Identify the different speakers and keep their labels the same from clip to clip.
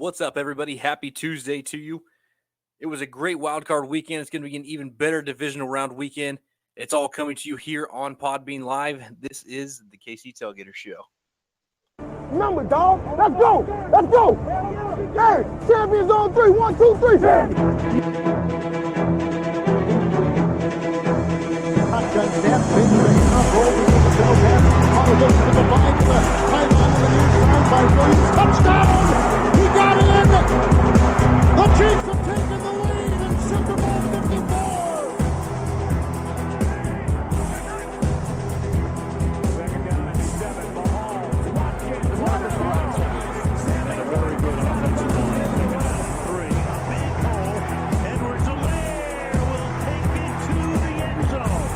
Speaker 1: What's up, everybody? Happy Tuesday to you. It was a great wildcard weekend. It's going to be an even better divisional round weekend. It's all coming to you here on Podbean Live. This is the KC Tailgater Show.
Speaker 2: Remember, dog. Let's go. Let's go. Hey, champions on 3. 1, 2, 3.
Speaker 3: Shotgun snap, big rain, up over the middle pass. Ball goes to the line, to the pylon to the near side by Williams. Touchdown! He got it in! The Chiefs have taken the lead in Super Bowl 54! Second down and 7. Mahomes, Watkins, Watson. And a very good offensive line. Second down and 3. Big hole. Edwards-Helaire will take it to the end zone.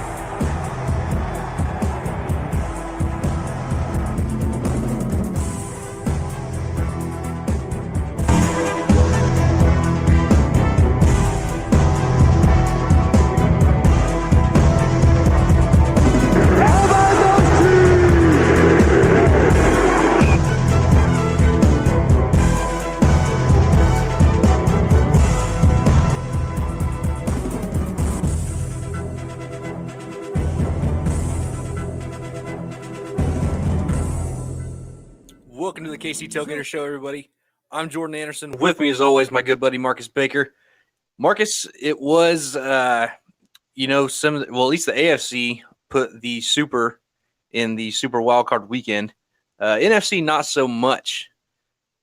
Speaker 1: Welcome to the KC Tailgater Show, everybody. I'm Jordan Anderson. With me, as always, my good buddy Marcus Baker. Marcus, it was, at least the AFC put the Super in the Super Wildcard weekend. NFC, not so much.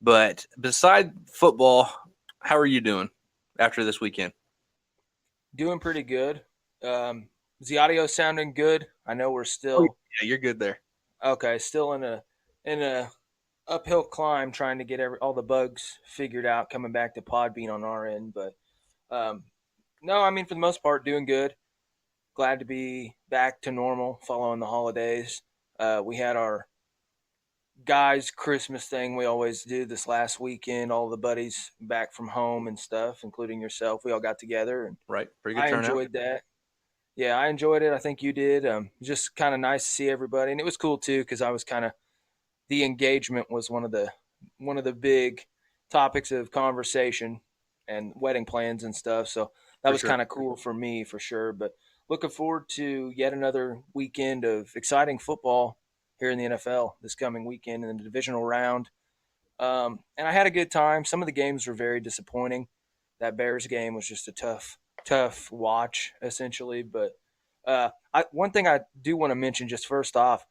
Speaker 1: But beside football, how are you doing after this weekend?
Speaker 4: Doing pretty good. Is the audio sounding good? I know we're still
Speaker 1: Yeah, you're good there.
Speaker 4: okay. Still in a uphill climb trying to get all the bugs figured out. Coming back to Podbean on our end, but no, I mean for the most part, doing good. Glad to be back to normal following the holidays. We had our guys' Christmas thing we always do this last weekend. All the buddies back from home and stuff, including yourself. We all got together and
Speaker 1: Right, pretty good
Speaker 4: I
Speaker 1: turnout.
Speaker 4: enjoyed that. Yeah, I enjoyed it. I think you did. Just kind of nice to see everybody, and it was cool too because I was kind of the engagement was one of the big topics of conversation and wedding plans and stuff. So that was
Speaker 1: sure.
Speaker 4: kind of cool for me for sure. But looking forward to yet another weekend of exciting football here in the NFL this coming weekend in the divisional round. And I had a good time. Some of the games were very disappointing. That Bears game was just a tough watch, essentially. But one thing I do want to mention just first off,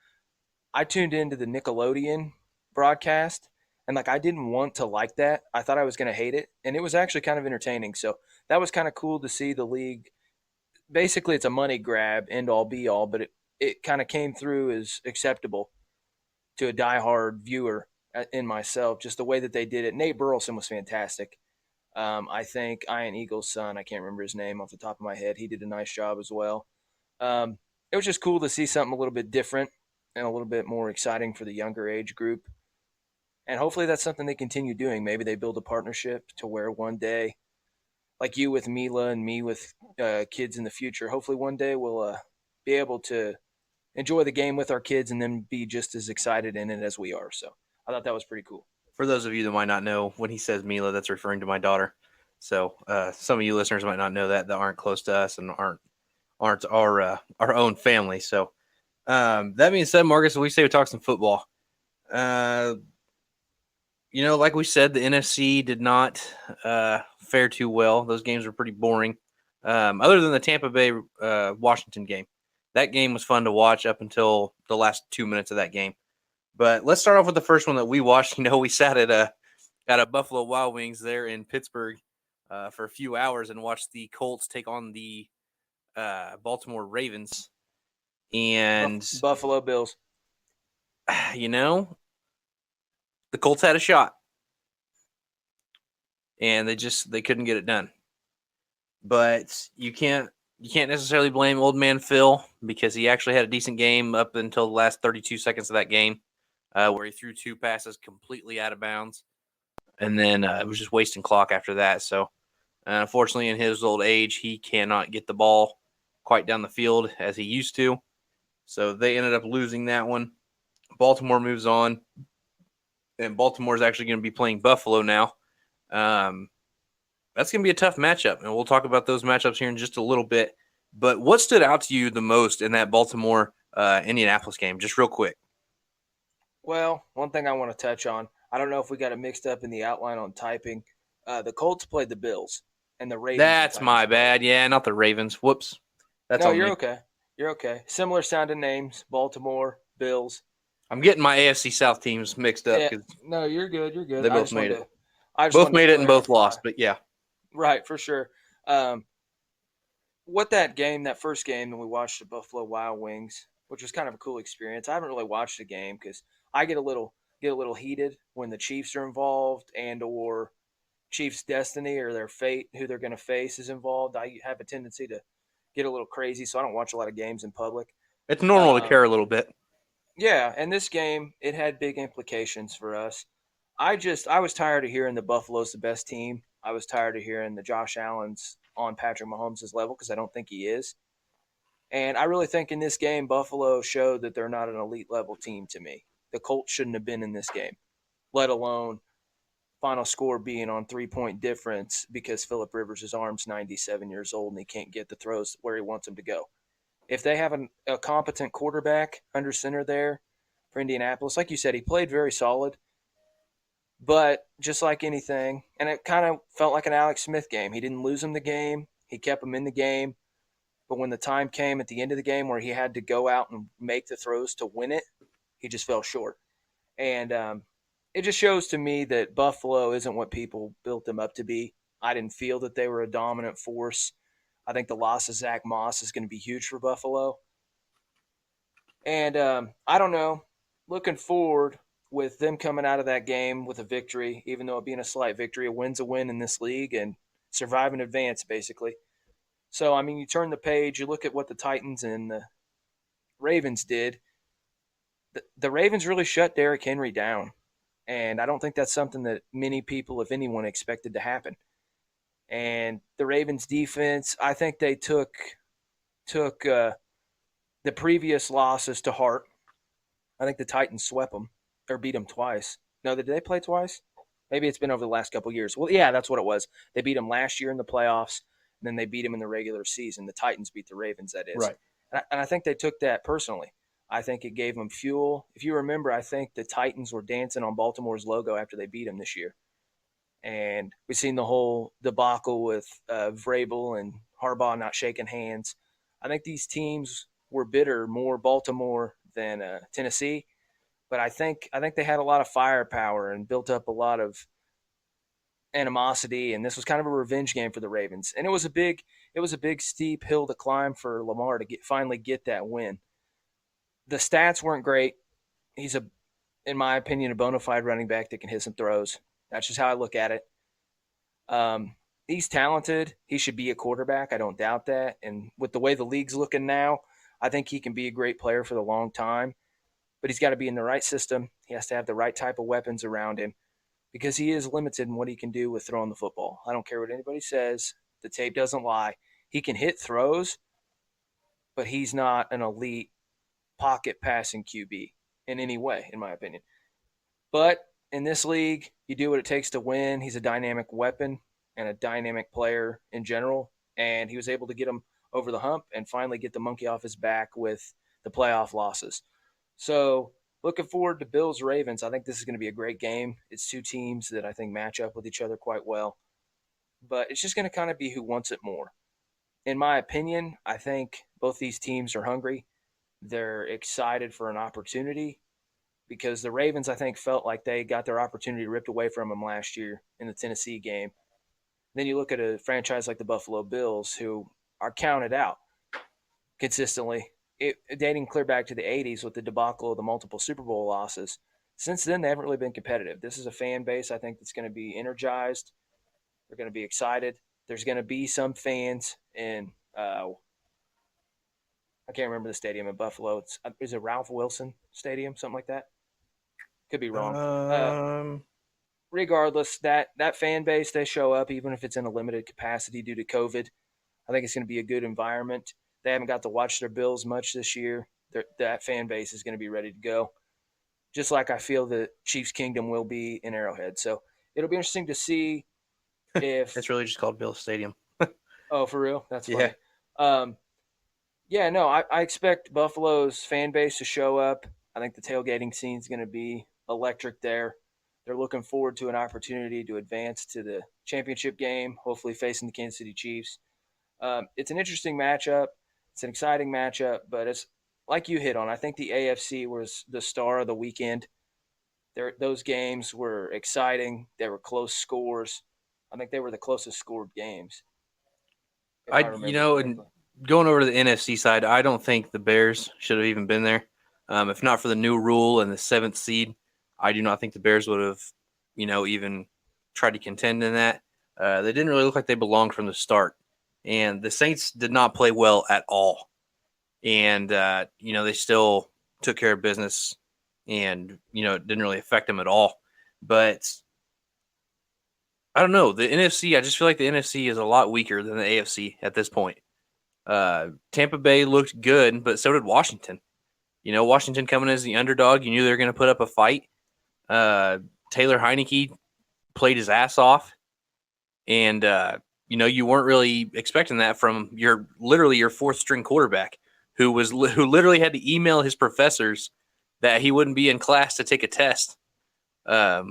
Speaker 4: I tuned into the Nickelodeon broadcast, and I didn't want to like that. I thought I was going to hate it, and it was actually kind of entertaining. So that was kind of cool to see the league. Basically, it's a money grab, end all be all, but it kind of came through as acceptable to a diehard viewer in myself. Just the way that they did it. Nate Burleson was fantastic. I think Ian Eagle's son, I can't remember his name off the top of my head. He did a nice job as well. It was just cool to see something a little bit different and a little bit more exciting for the younger age group. And hopefully that's something they continue doing. Maybe they build a partnership to where one day, like you with Mila and me with kids in the future, hopefully one day we'll be able to enjoy the game with our kids and then be just as excited in it as we are. So I thought that was pretty cool.
Speaker 1: For those of you that might not know, when he says Mila, that's referring to my daughter. So some of you listeners might not know that aren't close to us and aren't our own family. So that being said, Marcus, we say we talk some football. Like we said, the NFC did not fare too well. Those games were pretty boring. Other than the Tampa Bay Washington game. That game was fun to watch up until the last 2 minutes of that game. But let's start off with the first one that we watched. We sat at a Buffalo Wild Wings there in Pittsburgh for a few hours and watched the Colts take on the Baltimore Ravens. And
Speaker 4: Buffalo Bills.
Speaker 1: The Colts had a shot. And they couldn't get it done. But you can't necessarily blame old man Phil because he actually had a decent game up until the last 32 seconds of that game where he threw 2 passes completely out of bounds. And then it was just wasting clock after that. So unfortunately, in his old age, he cannot get the ball quite down the field as he used to. So they ended up losing that one. Baltimore moves on. And Baltimore is actually going to be playing Buffalo now That's going to be a tough matchup, and we'll talk about those matchups here in just a little bit. But what stood out to you the most in that Baltimore Indianapolis game, just real quick?
Speaker 4: Well, one thing I want to touch on, I don't know if we got it mixed up in the outline on typing. The Colts played the Bills, and the Ravens.
Speaker 1: That's my bad. Yeah, not the Ravens. Whoops. That's
Speaker 4: No,
Speaker 1: on
Speaker 4: you're
Speaker 1: me.
Speaker 4: okay. You're okay. Similar sounding names: Baltimore, Bills.
Speaker 1: I'm getting my AFC South teams mixed up
Speaker 4: Yeah,
Speaker 1: because
Speaker 4: no, you're good. You're good.
Speaker 1: they both made it.
Speaker 4: I just
Speaker 1: Both
Speaker 4: wanted to
Speaker 1: made it and both
Speaker 4: clarify.
Speaker 1: lost, but yeah.
Speaker 4: Right, for sure. Um, what that first game that we watched the Buffalo Wild Wings, which was kind of a cool experience. I haven't really watched the game because I get a little heated when the Chiefs are involved and or Chiefs' destiny or their fate, who they're going to face, is involved. I have a tendency to get a little crazy, so I don't watch a lot of games in public.
Speaker 1: It's normal to
Speaker 4: Um,
Speaker 1: care a little bit.
Speaker 4: yeah, and this game it had big implications for us. I was tired of hearing the Buffalo's the best team. I was tired of hearing the Josh Allen's on Patrick Mahomes' level because I don't think he is. And I really think in this game, Buffalo showed that they're not an elite level team to me. The Colts shouldn't have been in this game, let alone final score being on 3-point difference because Phillip Rivers' arm's 97 years old and he can't get the throws where he wants them to go. If they have a competent quarterback under center there for Indianapolis, like you said, he played very solid. But just like anything, and it kind of felt like an Alex Smith game. He didn't lose him the game. He kept him in the game. But when the time came at the end of the game where he had to go out and make the throws to win it, he just fell short. And it just shows to me that Buffalo isn't what people built them up to be. I didn't feel that they were a dominant force. I think the loss of Zach Moss is going to be huge for Buffalo. And I don't know. Looking forward with them coming out of that game with a victory, even though it being a slight victory, a win's a win in this league and survive and advance, basically. So, I mean, you turn the page, you look at what the Titans and the Ravens did. The Ravens really shut Derrick Henry down. And I don't think that's something that many people, if anyone, expected to happen. And the Ravens defense, I think they took the previous losses to heart. I think the Titans swept them or beat them twice. No, did they play twice? Maybe it's been over the last couple of years. Well, yeah, that's what it was. They beat them last year in the playoffs, and then they beat them in the regular season. The Titans beat the Ravens, that is.
Speaker 1: Right.
Speaker 4: And I think they took that personally. I think it gave them fuel. If you remember, I think the Titans were dancing on Baltimore's logo after they beat them this year. And we've seen the whole debacle with Vrabel and Harbaugh not shaking hands. I think these teams were bitter, more Baltimore than Tennessee. But I think they had a lot of firepower and built up a lot of animosity, and this was kind of a revenge game for the Ravens. And it was a big steep hill to climb for Lamar to finally get that win. The stats weren't great. He's in my opinion, a bona fide running back that can hit some throws. That's just how I look at it. He's talented. He should be a quarterback. I don't doubt that. And with the way the league's looking now, I think he can be a great player for the long time. But he's got to be in the right system. He has to have the right type of weapons around him because he is limited in what he can do with throwing the football. I don't care what anybody says. The tape doesn't lie. He can hit throws, but he's not an elite pocket passing QB in any way, in my opinion. But in this league, you do what it takes to win. He's a dynamic weapon and a dynamic player in general, and he was able to get him over the hump and finally get the monkey off his back with the playoff losses. So looking forward to Bills Ravens. I think this is going to be a great game. It's two teams that I think match up with each other quite well, but it's just going to kind of be who wants it more. In my opinion, I think both these teams are hungry. They're excited for an opportunity because the Ravens, I think, felt like they got their opportunity ripped away from them last year in the Tennessee game. Then you look at a franchise like the Buffalo Bills, who are counted out consistently, dating clear back to the 80s with the debacle of the multiple Super Bowl losses. Since then, they haven't really been competitive. This is a fan base, I think, that's going to be energized. They're going to be excited. There's going to be some fans in I can't remember the stadium in Buffalo. Is it Ralph Wilson Stadium, something like that? Could be wrong. Regardless, that fan base, they show up even if it's in a limited capacity due to COVID. I think it's going to be a good environment. They haven't got to watch their Bills much this year. That fan base is going to be ready to go, just like I feel the Chiefs Kingdom will be in Arrowhead. So it'll be interesting to see if
Speaker 1: It's really just called Bill Stadium.
Speaker 4: oh, for real, that's
Speaker 1: Yeah.
Speaker 4: funny. Yeah, no, I expect Buffalo's fan base to show up. I think the tailgating scene is going to be electric there. They're looking forward to an opportunity to advance to the championship game, hopefully facing the Kansas City Chiefs. It's an interesting matchup. It's an exciting matchup, but it's like you hit on. I think the AFC was the star of the weekend. Those games were exciting. They were close scores. I think they were the closest scored games, if I remember
Speaker 1: And
Speaker 4: correctly.
Speaker 1: going over to the NFC side, I don't think the Bears should have even been there. If not for the new rule and the 7th seed, I do not think the Bears would have, even tried to contend in that. They didn't really look like they belonged from the start. And the Saints did not play well at all. And, they still took care of business and, it didn't really affect them at all. But I don't know. The NFC, I just feel like the NFC is a lot weaker than the AFC at this point. Tampa Bay looked good, but so did Washington. Washington coming as the underdog, you knew they were going to put up a fight. Taylor Heineke played his ass off, and you weren't really expecting that from your 4th string quarterback, who literally had to email his professors that he wouldn't be in class to take a test, or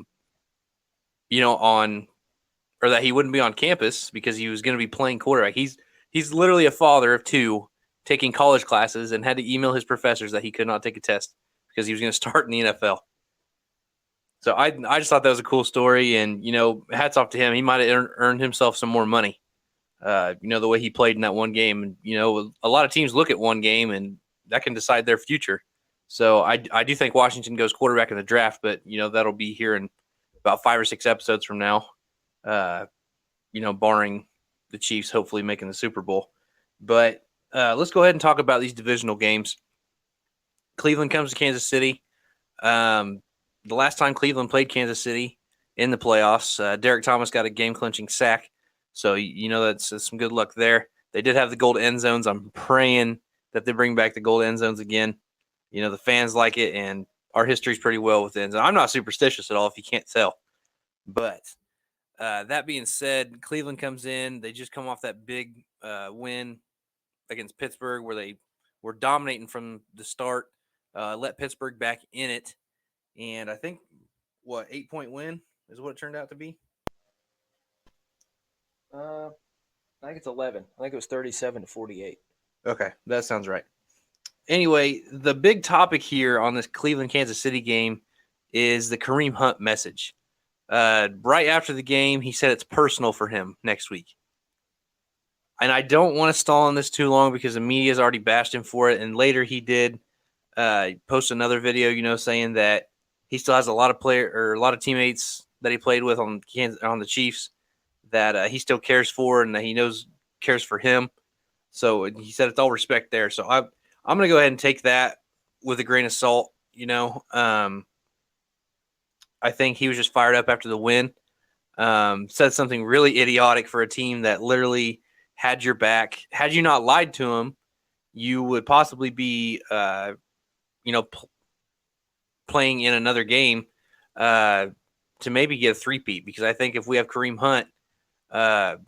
Speaker 1: that he wouldn't be on campus because he was going to be playing quarterback. He's literally a father of 2 taking college classes and had to email his professors that he could not take a test because he was going to start in the NFL. So I just thought that was a cool story, and, hats off to him. He might have earned himself some more money, the way he played in that one game. And, a lot of teams look at one game, and that can decide their future. So I do think Washington goes quarterback in the draft, but, that'll be here in about 5 or 6 episodes from now, barring the Chiefs hopefully making the Super Bowl. But let's go ahead and talk about these divisional games. Cleveland comes to Kansas City. The last time Cleveland played Kansas City in the playoffs, Derek Thomas got a game-clinching sack. So, that's some good luck there. They did have the gold end zones. I'm praying that they bring back the gold end zones again. The fans like it, and our history's pretty well with end zones. I'm not superstitious at all, if you can't tell. But that being said, Cleveland comes in. They just come off that big win against Pittsburgh where they were dominating from the start, let Pittsburgh back in it. And I think, 8-point win is what it turned out to be?
Speaker 4: I think it's 11. I think it was 37-48.
Speaker 1: Okay, that sounds right. Anyway, the big topic here on this Cleveland-Kansas City game is the Kareem Hunt message. Right after the game, he said it's personal for him next week. And I don't want to stall on this too long because the media's already bashed him for it. And later he did post another video, saying that he still has a lot of teammates that he played with on the Chiefs that he still cares for and that he knows cares for him. So he said it's all respect there. So I'm going to go ahead and take that with a grain of salt. I think he was just fired up after the win. Said something really idiotic for a team that literally had your back. Had you not lied to him, you would possibly be, playing in another game to maybe get a three-peat. Because I think if we have Kareem Hunt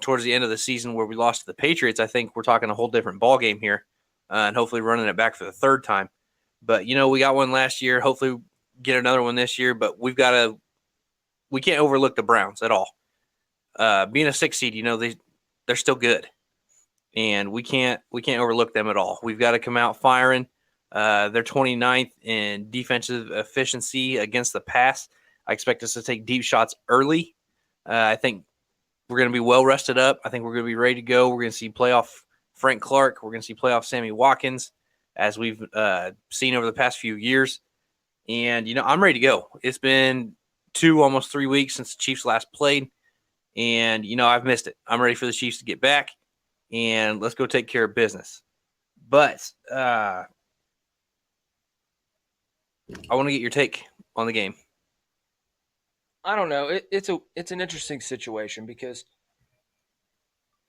Speaker 1: towards the end of the season where we lost to the Patriots, I think we're talking a whole different ball game here, and hopefully running it back for the 3rd time. But we got one last year. Hopefully get another one this year. But we can't overlook the Browns at all. Being a 6 seed, they're still good, and we can't overlook them at all. We've got to come out firing. They're 29th in defensive efficiency against the pass. I expect us to take deep shots early. I think we're going to be well rested up. I think we're going to be ready to go. We're going to see playoff Frank Clark. We're going to see playoff Sammy Watkins, as we've seen over the past few years. And, I'm ready to go. It's been 2, almost 3 weeks since the Chiefs last played. And, I've missed it. I'm ready for the Chiefs to get back. And let's go take care of business. But I want to get your take on the game.
Speaker 4: I don't know. It's an interesting situation because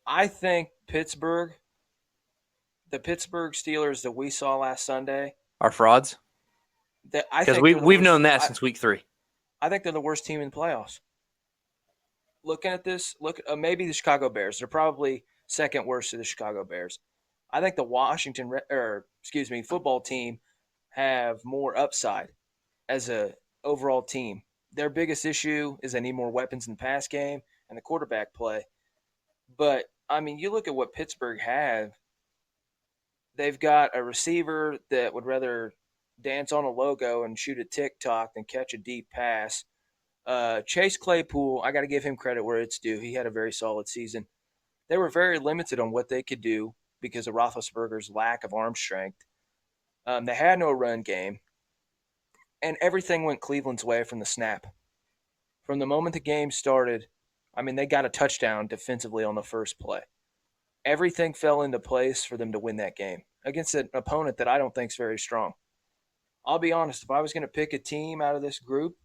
Speaker 4: I think the Pittsburgh Steelers that we saw last Sunday
Speaker 1: are frauds. Because we've known that since week 3.
Speaker 4: I think they're the worst team in the playoffs. looking at this, maybe the Chicago Bears. They're probably second worst to the Chicago Bears. I think the football team have more upside as a overall team. Their biggest issue is they need more weapons in the pass game and the quarterback play. But I mean, you look at what Pittsburgh have. They've got a receiver that would rather dance on a logo and shoot a TikTok than catch a deep pass. Chase Claypool, I got to give him credit where it's due. He had a very solid season. They were very limited on what they could do because of Roethlisberger's lack of arm strength. They had no run game, and everything went Cleveland's way from the snap. From the moment the game started, I mean, they got a touchdown defensively on the first play. Everything fell into place for them to win that game against an opponent that I don't think is very strong. I'll be honest, if I was going to pick a team out of this group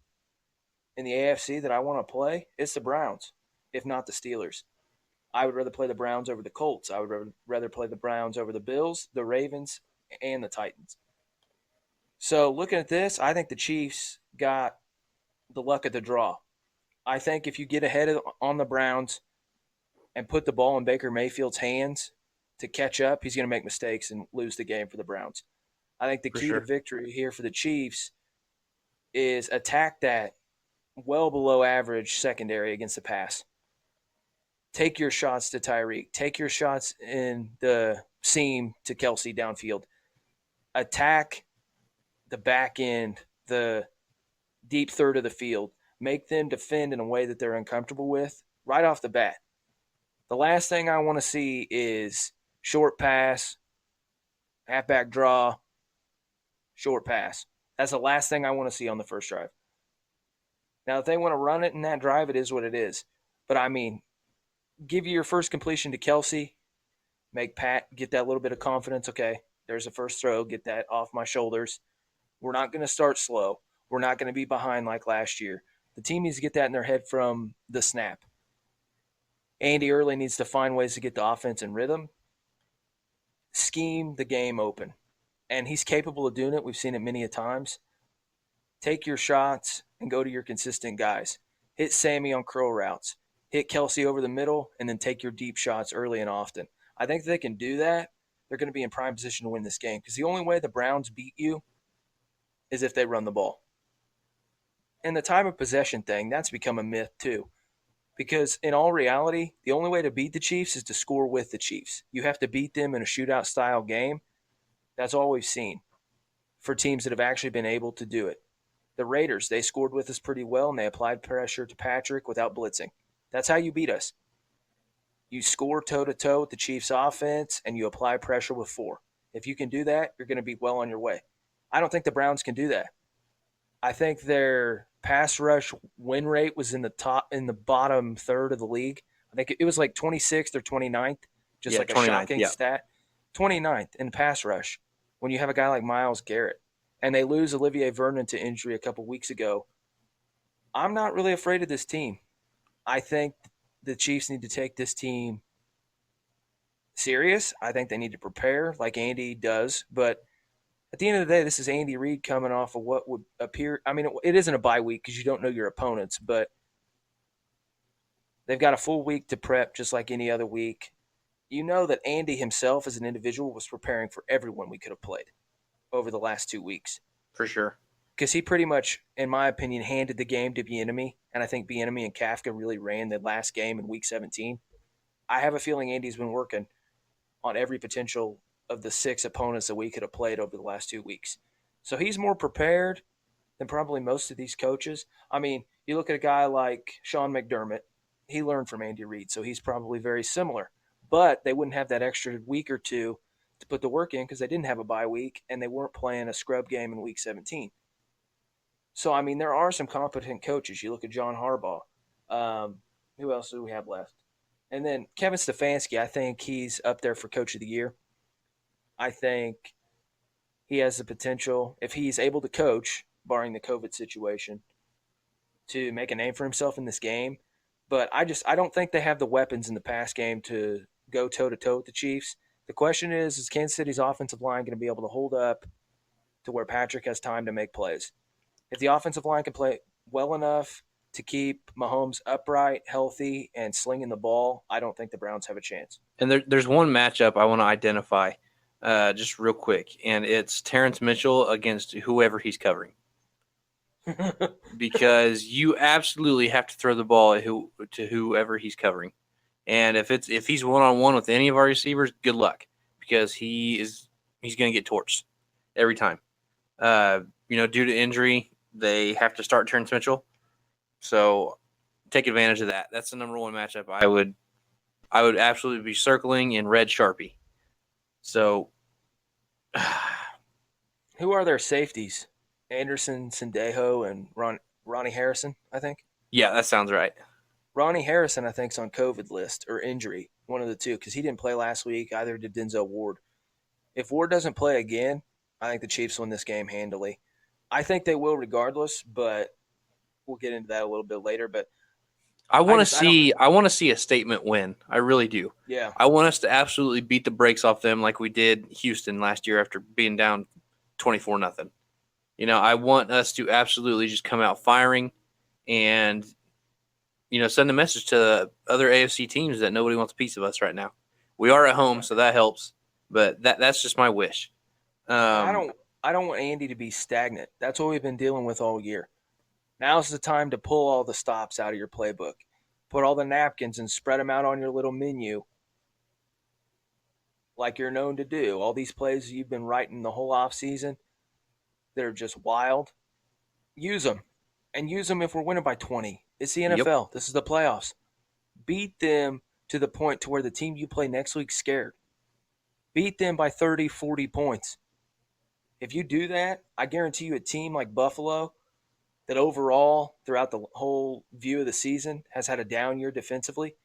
Speaker 4: in the AFC that I want to play, it's the Browns, if not the Steelers. I would rather play the Browns over the Colts. I would rather play the Browns over the Bills, the Ravens, and the Titans. So looking at this, I think the Chiefs got the luck of the draw. I think if you get ahead on the Browns and put the ball in Baker Mayfield's hands to catch up, he's going to make mistakes and lose the game for the Browns. I think the key to victory here for the Chiefs is attack that well below average secondary against the pass. Take your shots to Tyreek. Take your shots in the seam to Kelsey downfield. Attack the back end, the deep third of the field. Make them defend in a way that they're uncomfortable with right off the bat. The last thing I want to see is short pass, halfback draw, short pass. That's the last thing I want to see on the first drive. Now, if they want to run it in that drive, it is what it is. But, I mean, give you your first completion to Kelsey, make Pat get that little bit of confidence. Okay, there's a first throw, get that off my shoulders. We're not going to start slow. We're not going to be behind like last year. The team needs to get that in their head from the snap. Andy Early needs to find ways to get the offense in rhythm, scheme the game open. And he's capable of doing it. We've seen it many a times. Take your shots and go to your consistent guys. Hit Sammy on curl routes. Hit Kelsey over the middle, and then take your deep shots early and often. I think if they can do that, they're going to be in prime position to win this game. Because the only way the Browns beat you is if they run the ball. And the time of possession thing, that's become a myth too. Because in all reality, the only way to beat the Chiefs is to score with the Chiefs. You have to beat them in a shootout-style game. That's all we've seen for teams that have actually been able to do it. The Raiders, they scored with us pretty well, and they applied pressure to Patrick without blitzing. That's how you beat us. You score toe-to-toe with the Chiefs' offense, and you apply pressure with 4. If you can do that, you're going to be well on your way. I don't think the Browns can do that. I think their pass rush win rate was in the bottom third of the league. I think it was like 26th or 29th, just like a shocking stat. 29th in pass rush when you have a guy like Myles Garrett. And they lose Olivier Vernon to injury a couple weeks ago. I'm not really afraid of this team. I think the Chiefs need to take this team serious. I think they need to prepare like Andy does. But at the end of the day, this is Andy Reid coming off of what would appear – I mean, it isn't a bye week because you don't know your opponents, but they've got a full week to prep just like any other week. You know that Andy himself as an individual was preparing for everyone we could have played over the last 2 weeks.
Speaker 1: For sure.
Speaker 4: Because he pretty much, in my opinion, handed the game to Bieniemy, and I think Bieniemy and Kafka really ran the last game in Week 17. I have a feeling Andy's been working on every potential of the 6 opponents that we could have played over the last 2 weeks. So he's more prepared than probably most of these coaches. I mean, you look at a guy like Sean McDermott, he learned from Andy Reid, so he's probably very similar. But they wouldn't have that extra week or two to put the work in because they didn't have a bye week and they weren't playing a scrub game in Week 17. So, I mean, there are some competent coaches. You look at John Harbaugh. Who else do we have left? And then Kevin Stefanski, I think he's up there for Coach of the Year. I think he has the potential, if he's able to coach, barring the COVID situation, to make a name for himself in this game. But I don't think they have the weapons in the pass game to go toe-to-toe with the Chiefs. The question is Kansas City's offensive line going to be able to hold up to where Patrick has time to make plays? If the offensive line can play well enough to keep Mahomes upright, healthy, and slinging the ball, I don't think the Browns have a chance.
Speaker 1: And there's one matchup I want to identify just real quick, and it's Terrence Mitchell against whoever he's covering. Because you absolutely have to throw the ball to whoever he's covering. And if he's one-on-one with any of our receivers, good luck, because he's going to get torched every time. Due to injury, they have to start Terrence Mitchell. So take advantage of that. That's the number one matchup I would absolutely be circling in red Sharpie. So
Speaker 4: who are their safeties? Anderson, Sendejo, and Ronnie Harrison, I think.
Speaker 1: Yeah, that sounds right.
Speaker 4: Ronnie Harrison, I think, is on COVID list or injury, one of the two, because he didn't play last week. Either did Denzel Ward. If Ward doesn't play again, I think the Chiefs win this game handily. I think they will regardless, but we'll get into that a little bit later. But
Speaker 1: I want to see a statement win. I really do.
Speaker 4: Yeah.
Speaker 1: I want us to absolutely beat the brakes off them like we did Houston last year after being down 24-0. I want us to absolutely just come out firing and, send a message to other AFC teams that nobody wants a piece of us right now. We are at home, so that helps, but that's just my wish.
Speaker 4: I don't want Andy to be stagnant. That's what we've been dealing with all year. Now's the time to pull all the stops out of your playbook. Put all the napkins and spread them out on your little menu like you're known to do. All these plays you've been writing the whole offseason, they're just wild. Use them. And use them if we're winning by 20. It's the NFL. Yep. This is the playoffs. Beat them to the point to where the team you play next week's scared. Beat them by 30, 40 points. If you do that, I guarantee you a team like Buffalo that overall, throughout the whole view of the season, has had a down year defensively,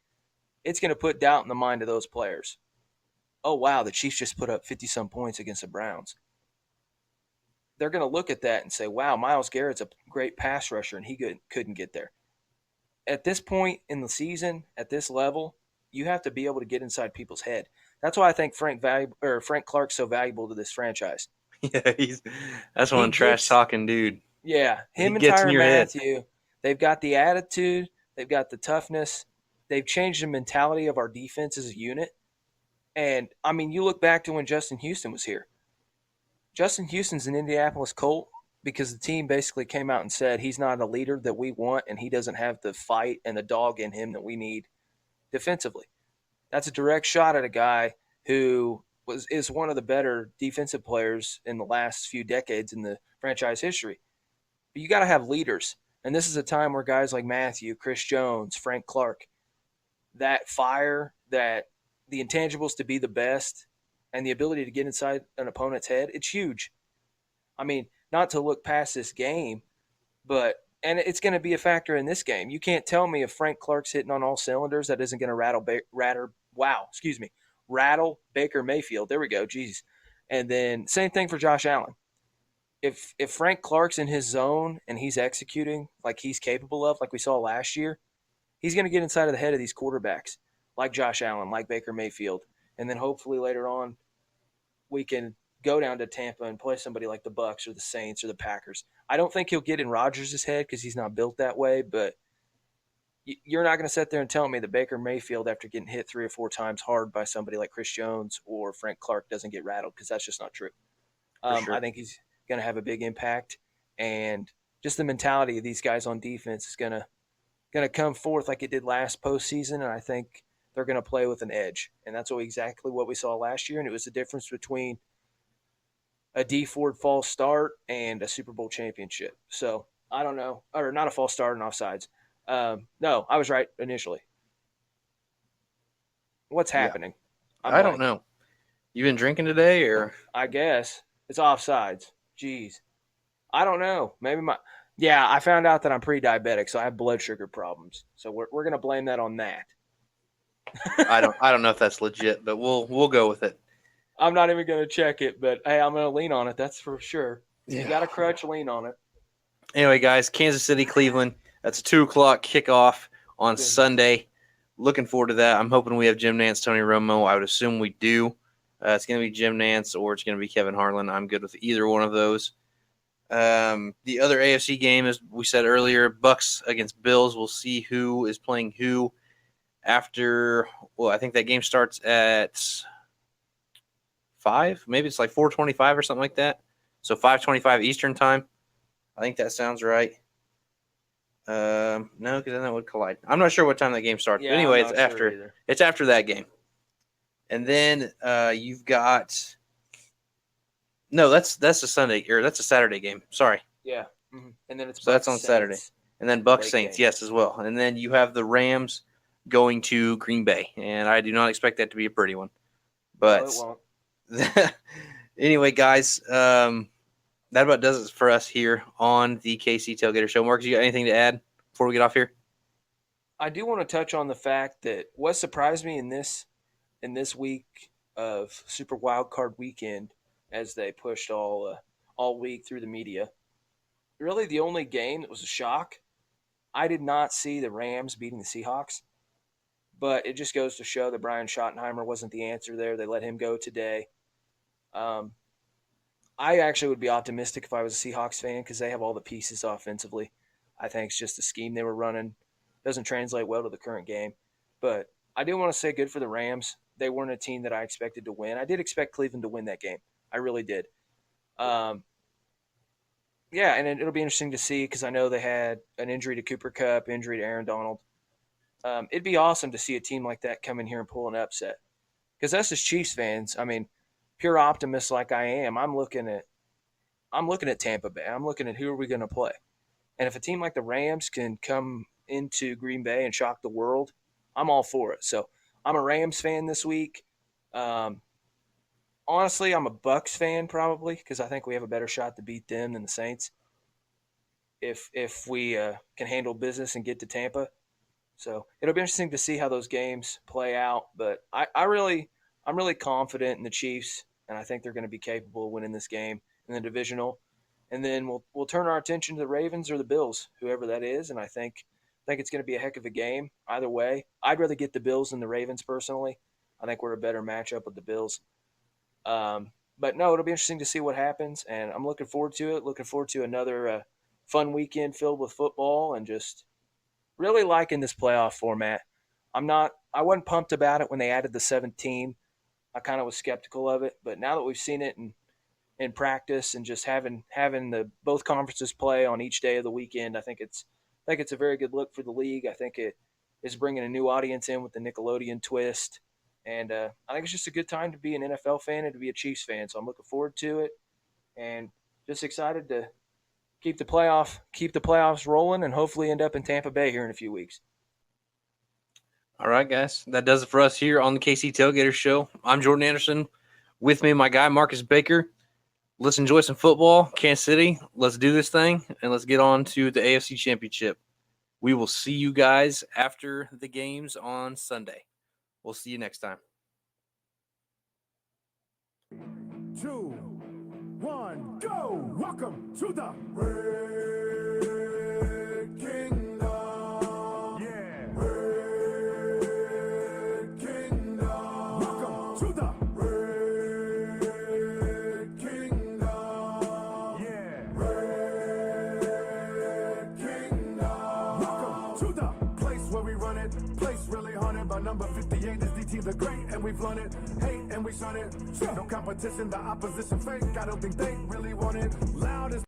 Speaker 4: it's going to put doubt in the mind of those players. Oh, wow, the Chiefs just put up 50-some points against the Browns. They're going to look at that and say, wow, Myles Garrett's a great pass rusher, and he couldn't get there. At this point in the season, at this level, you have to be able to get inside people's head. That's why I think Frank Clark's so valuable to this franchise.
Speaker 1: Yeah, that's one trash-talking dude.
Speaker 4: Yeah, him and Tyrann Mathieu, they've got the attitude, they've got the toughness, they've changed the mentality of our defense as a unit. And, you look back to when Justin Houston was here. Justin Houston's an Indianapolis Colt because the team basically came out and said he's not a leader that we want and he doesn't have the fight and the dog in him that we need defensively. That's a direct shot at a guy who is one of the better defensive players in the last few decades in the franchise history. But you got to have leaders. And this is a time where guys like Mathieu, Chris Jones, Frank Clark, that fire, that the intangibles to be the best, and the ability to get inside an opponent's head, it's huge. Not to look past this game, and it's going to be a factor in this game. You can't tell me if Frank Clark's hitting on all cylinders that isn't going to rattle Baker Mayfield. There we go, jeez. And then same thing for Josh Allen. If Frank Clark's in his zone and he's executing like he's capable of, like we saw last year, he's going to get inside of the head of these quarterbacks, like Josh Allen, like Baker Mayfield. And then hopefully later on we can go down to Tampa and play somebody like the Bucs or the Saints or the Packers. I don't think he'll get in Rodgers' head because he's not built that way, but you're not going to sit there and tell me that Baker Mayfield, after getting hit 3 or 4 times hard by somebody like Chris Jones or Frank Clark, doesn't get rattled, because that's just not true. Sure. I think he's going to have a big impact, and just the mentality of these guys on defense is going to come forth like it did last postseason, and I think they're going to play with an edge. And that's exactly what we saw last year. And it was the difference between a D Ford false start and a Super Bowl championship. So I don't know, or not a false start and offsides. No, I was right initially. What's happening?
Speaker 1: Yeah. I don't know. You been drinking today, or?
Speaker 4: I guess it's offsides. Jeez. I don't know. Maybe I found out that I'm pre-diabetic, so I have blood sugar problems. So we're going to blame that on that.
Speaker 1: I don't know if that's legit, but we'll go with it.
Speaker 4: I'm not even going to check it, but hey, I'm going to lean on it. That's for sure. Yeah. You got a crutch, lean on it.
Speaker 1: Anyway, guys, Kansas City, Cleveland. That's a 2:00 kickoff on Sunday. Looking forward to that. I'm hoping we have Jim Nantz, Tony Romo. I would assume we do. It's going to be Jim Nantz or it's going to be Kevin Harlan. I'm good with either one of those. The other AFC game, as we said earlier, Bucks against Bills. We'll see who is playing who after. Well, I think that game starts at 5. Maybe it's like 4:25 or something like that. So 5:25 Eastern time. I think that sounds right. No, because then that would collide. I'm not sure what time that game starts.
Speaker 4: Yeah,
Speaker 1: but anyway,
Speaker 4: I'm
Speaker 1: it's
Speaker 4: not sure
Speaker 1: after.
Speaker 4: either.
Speaker 1: It's after that game. And then you've got. No, that's a Sunday or that's a Saturday game. Sorry.
Speaker 4: Yeah. Mm-hmm. And then it's
Speaker 1: So that's
Speaker 4: Bucs
Speaker 1: on Saturday.
Speaker 4: Saints.
Speaker 1: And then Bucks
Speaker 4: Late
Speaker 1: Saints,
Speaker 4: game.
Speaker 1: yes, as well. And then you have the Rams going to Green Bay, and I do not expect that to be a pretty one. But
Speaker 4: No, it won't.
Speaker 1: anyway, guys, that about does it for us here on the KC Tailgater Show. Marcus, you got anything to add before we get off here?
Speaker 4: I do want to touch on the fact that what surprised me in this week of Super Wildcard weekend, as they pushed all week through the media, really the only game that was a shock. I did not see the Rams beating the Seahawks, but it just goes to show that Brian Schottenheimer wasn't the answer there. They let him go today. I actually would be optimistic if I was a Seahawks fan because they have all the pieces offensively. I think it's just the scheme they were running doesn't translate well to the current game. But I do want to say good for the Rams. They weren't a team that I expected to win. I did expect Cleveland to win that game. I really did. Yeah, and it'll be interesting to see because I know they had an injury to Cooper Kupp, injury to Aaron Donald. It'd be awesome to see a team like that come in here and pull an upset. Because us as Chiefs fans, I mean, pure optimist like I am, I'm looking at Tampa Bay. I'm looking at who are we going to play. And if a team like the Rams can come into Green Bay and shock the world, I'm all for it. So I'm a Rams fan this week. Honestly, I'm a Bucs fan probably because I think we have a better shot to beat them than the Saints if we can handle business and get to Tampa. So it'll be interesting to see how those games play out. But I'm really confident in the Chiefs, and I think they're going to be capable of winning this game in the divisional. And then we'll turn our attention to the Ravens or the Bills, whoever that is. And I think it's going to be a heck of a game either way. I'd rather get the Bills than the Ravens personally. I think we're a better matchup with the Bills. But no, it'll be interesting to see what happens, and I'm looking forward to it. Looking forward to another fun weekend filled with football, and just really liking this playoff format. I wasn't pumped about it when they added the 7th team. I kind of was skeptical of it, but now that we've seen it in practice and just having the both conferences play on each day of the weekend, I think it's a very good look for the league. I think it is bringing a new audience in with the Nickelodeon twist. And I think it's just a good time to be an NFL fan and to be a Chiefs fan. So I'm looking forward to it and just excited to keep the playoffs rolling and hopefully end up in Tampa Bay here in a few weeks.
Speaker 1: All right, guys. That does it for us here on the KC Tailgater Show. I'm Jordan Anderson. With me, my guy, Marcus Baker. Let's enjoy some football. Kansas City, let's do this thing, and let's get on to the AFC Championship. We will see you guys after the games on Sunday. We'll see you next time.
Speaker 3: 2, 1, go! Welcome to the Red Kingdom. Yeah. Red Kingdom. Welcome to the Red Kingdom. Yeah. Red Kingdom. Welcome to the place where we run it. Place really haunted by number 58 is DT the Great, and we've run it. Hate and we shun it. No competition, the opposition fake. I don't think they really want it. Loud as